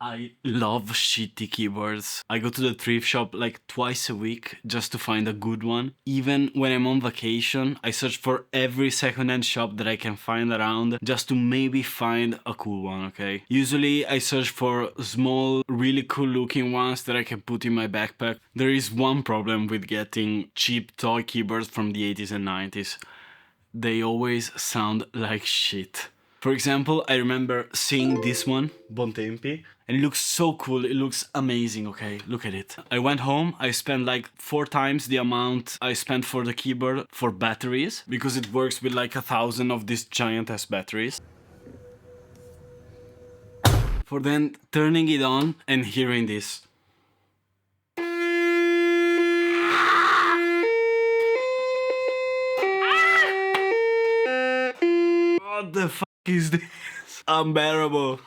I love shitty keyboards. I go to the thrift shop like twice a week just to find a good one. Even when I'm on vacation, I search for every secondhand shop that I can find around just to maybe find a cool one, okay? Usually I search for small, really cool looking ones that I can put in my backpack. There is one problem with getting cheap toy keyboards from the 80s and 90s. They always sound like shit. For example, I remember seeing this one, Bontempi, and it looks so cool, it looks amazing, okay? Look at it. I went home, I spent like 4 times the amount I spent for the keyboard for batteries, because it works with like 1,000 of these giant ass batteries. For then turning it on and hearing this. What the fuck is this? Unbearable.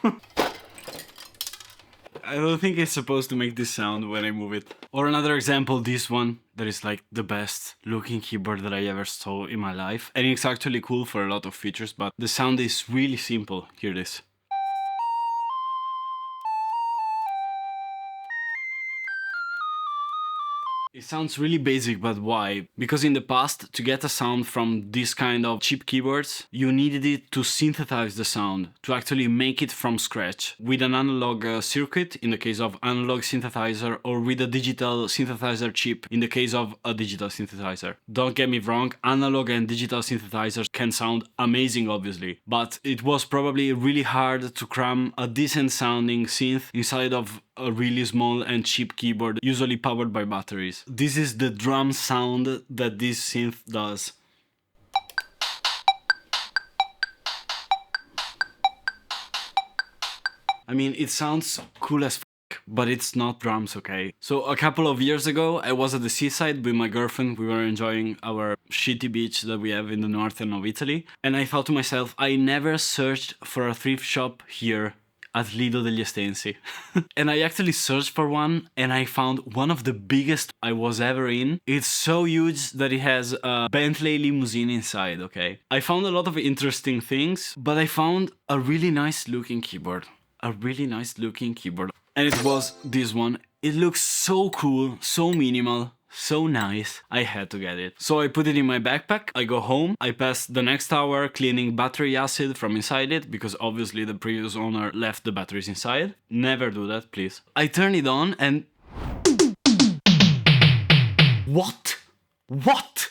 I don't think it's supposed to make this sound when I move it. Or another example, this one, that is like the best looking keyboard that I ever saw in my life. And it's actually cool for a lot of features, but the sound is really simple. Hear this. It sounds really basic, but why? Because in the past, to get a sound from this kind of cheap keyboards, you needed it to synthesize the sound, to actually make it from scratch, with an analog circuit in the case of analog synthesizer, or with a digital synthesizer chip in the case of a digital synthesizer. Don't get me wrong, analog and digital synthesizers can sound amazing obviously, but it was probably really hard to cram a decent sounding synth inside of a really small and cheap keyboard, usually powered by batteries. This is the drum sound that this synth does. I mean, it sounds cool as fuck, but it's not drums, okay? So a couple of years ago, I was at the seaside with my girlfriend. We were enjoying our shitty beach that we have in the northern of Italy. And I thought to myself, I never searched for a thrift shop here at Lido degli Estensi. And I actually searched for one and I found one of the biggest I was ever in. It's so huge that it has a Bentley limousine inside, okay? I found a lot of interesting things, but I found a really nice looking keyboard. A really nice looking keyboard. And it was this one. It looks so cool, so minimal, so nice. I had to get it. So I put it in my backpack, I go home, I pass the next hour cleaning battery acid from inside it, because obviously the previous owner left the batteries inside. Never do that, please. I turn it on and... What? What?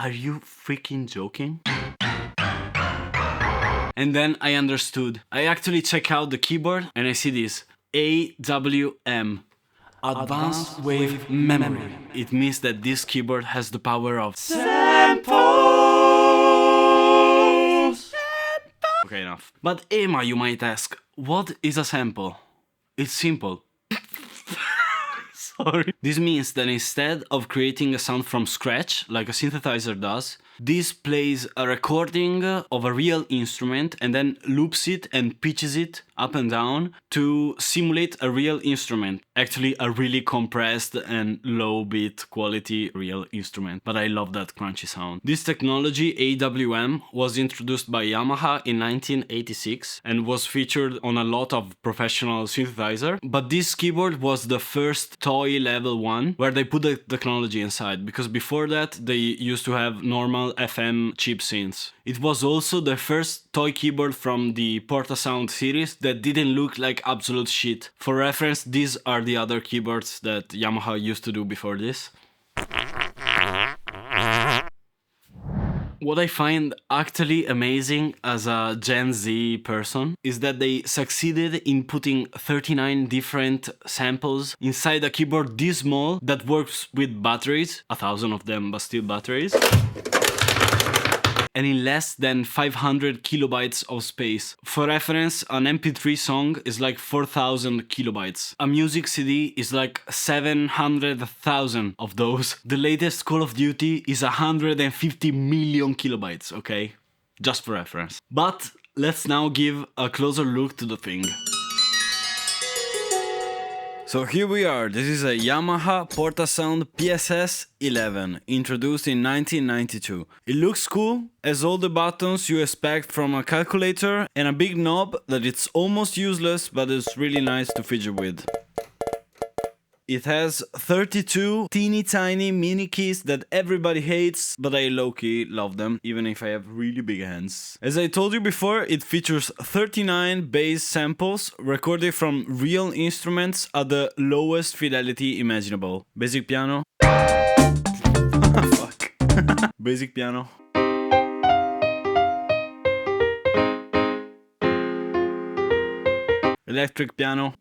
Are you freaking joking? And then I understood. I actually check out the keyboard and I see this AWM. Advanced Wave Memory. It means that this keyboard has the power of samples. Okay, enough. But Emma, you might ask, what is a sample? It's simple. Sorry. This means that instead of creating a sound from scratch, like a synthesizer does, this plays a recording of a real instrument and then loops it and pitches it up and down to simulate a real instrument. Actually, a really compressed and low bit quality real instrument. But I love that crunchy sound. This technology, AWM, was introduced by Yamaha in 1986 and was featured on a lot of professional synthesizer. But this keyboard was the first toy level one where they put the technology inside, because before that they used to have normal FM cheap synths. It was also the first toy keyboard from the Portasound series that didn't look like absolute shit. For reference, these are the other keyboards that Yamaha used to do before this. What I find actually amazing as a Gen Z person is that they succeeded in putting 39 different samples inside a keyboard this small that works with batteries, 1,000 of them, but still batteries, and in less than 500 kilobytes of space. For reference, an MP3 song is like 4,000 kilobytes. A music CD is like 700,000 of those. The latest Call of Duty is 150 million kilobytes, okay? Just for reference. But let's now give a closer look to the thing. So here we are, this is a Yamaha Portasound PSS-11, introduced in 1992. It looks cool, has all the buttons you expect from a calculator, and a big knob that it's almost useless but is really nice to fidget with. It has 32 teeny tiny mini keys that everybody hates, but I low-key love them, even if I have really big hands. As I told you before, it features 39 bass samples recorded from real instruments at the lowest fidelity imaginable. Basic piano. Fuck. Basic piano. Electric piano.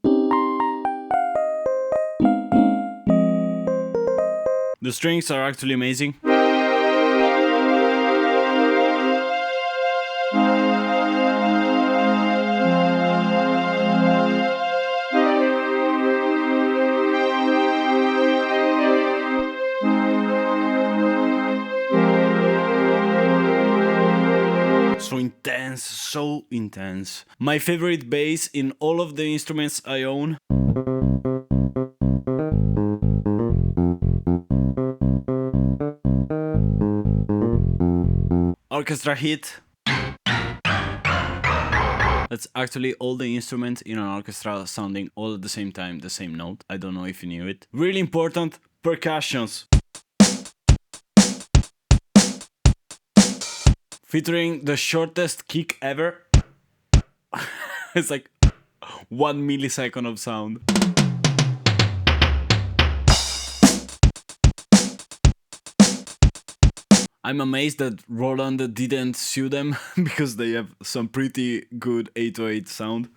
The strings are actually amazing. So intense, so intense. My favorite bass in all of the instruments I own. Orchestra hit. That's actually all the instruments in an orchestra sounding all at the same time, the same note. I don't know if you knew it. Really important, percussions. Featuring the shortest kick ever. It's like 1 millisecond of sound. I'm amazed that Roland didn't sue them because they have some pretty good 808 sound.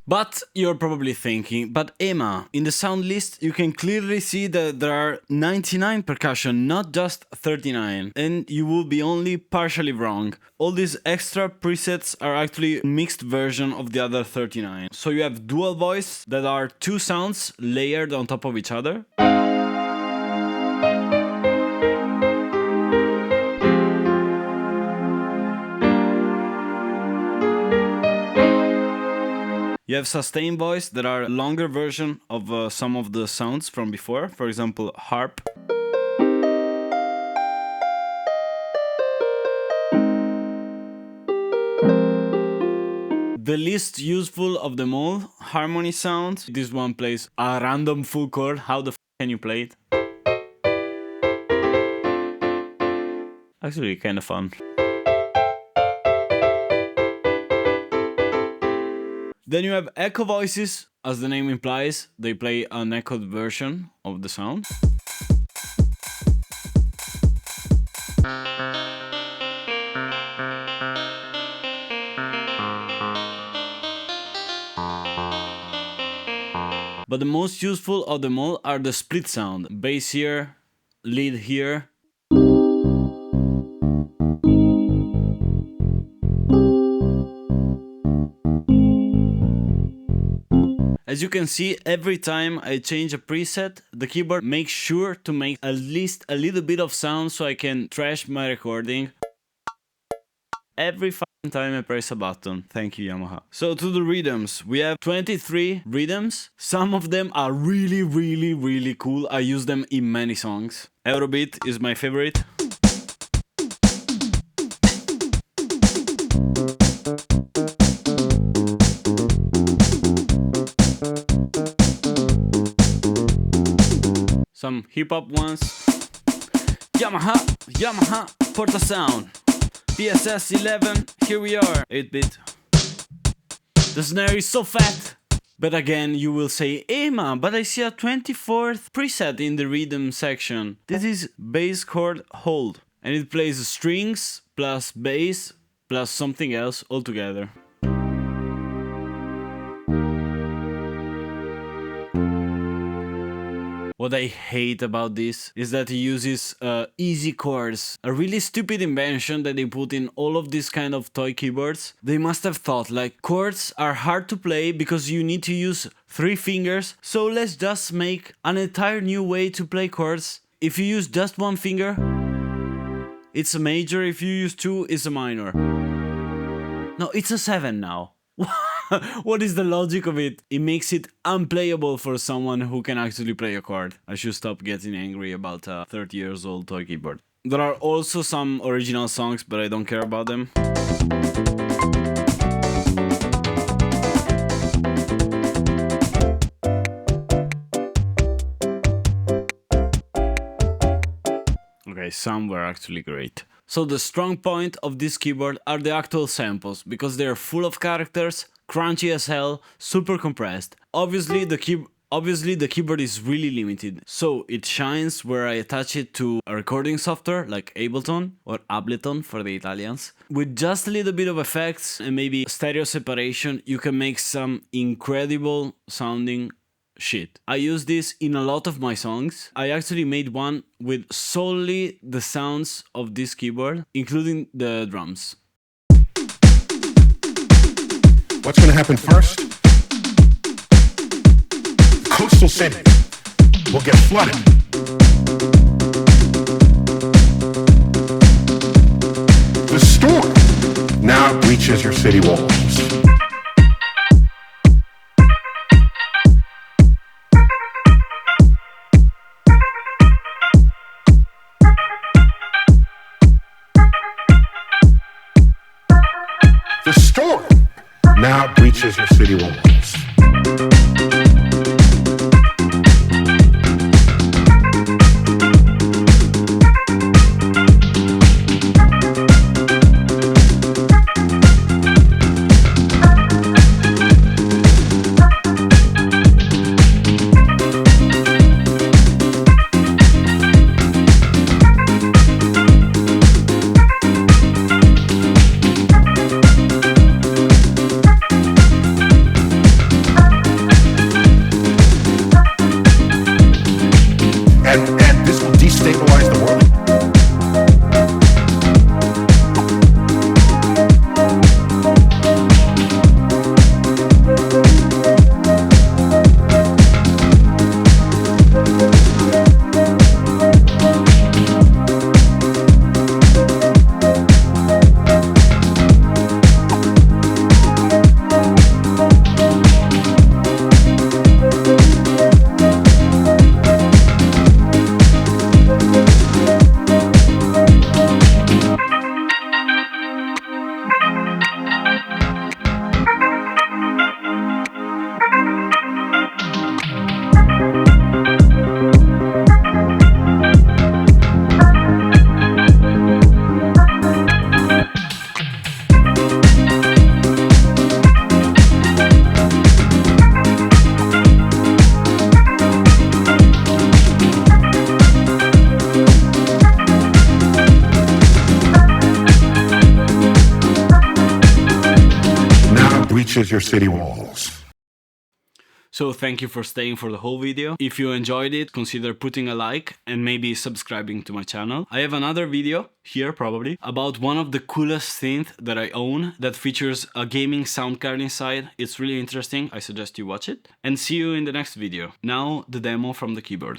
But you're probably thinking, but Emma, in the sound list you can clearly see that there are 99 percussion, not just 39. And you will be only partially wrong. All these extra presets are actually a mixed version of the other 39. So you have dual voice, that are two sounds layered on top of each other. You have sustain voice that are a longer version of some of the sounds from before, for example, harp. The least useful of them all, harmony sound. This one plays a random full chord. How the f can you play it? Actually, kind of fun. Then you have echo voices, as the name implies, they play an echoed version of the sound. But the most useful of them all are the split sound, bass here, lead here. As you can see, every time I change a preset, the keyboard makes sure to make at least a little bit of sound so I can trash my recording. Every fucking time I press a button. Thank you, Yamaha. So to the rhythms, we have 23 rhythms. Some of them are really cool. I use them in many songs. Eurobeat is my favorite. Some hip-hop ones. Yamaha Portasound PSS-11, here we are. 8-bit. The snare is so fat. But again, you will say, Emma, but I see a 24th preset in the rhythm section. This is bass chord hold. And it plays strings plus bass plus something else all together. What I hate about this is that he uses easy chords. A really stupid invention that they put in all of these kind of toy keyboards. They must have thought like chords are hard to play because you need to use 3 fingers. So let's just make an entire new way to play chords. If you use just 1 finger, it's a major. If you use 2, it's a minor. No, it's a 7 now. What is the logic of it? It makes it unplayable for someone who can actually play a chord. I should stop getting angry about a 30 years old toy keyboard. There are also some original songs, but I don't care about them. Okay, some were actually great. So the strong point of this keyboard are the actual samples, because they are full of characters, crunchy as hell, super compressed. Obviously the keyboard is really limited, so it shines where I attach it to a recording software like Ableton or Ableton for the Italians. With just a little bit of effects and maybe stereo separation, you can make some incredible sounding shit. I use this in a lot of my songs. I actually made one with solely the sounds of this keyboard, including the drums. What's going to happen first? Coastal cities will get flooded. The storm now breaches your city walls. The storm now breaches your city walls. And this will destabilize the world. Breaches your city walls. So thank you for staying for the whole video. If you enjoyed it, consider putting a like and maybe subscribing to my channel. I have another video, here probably, about one of the coolest synths that I own that features a gaming sound card inside. It's really interesting, I suggest you watch it. And see you in the next video. Now the demo from the keyboard.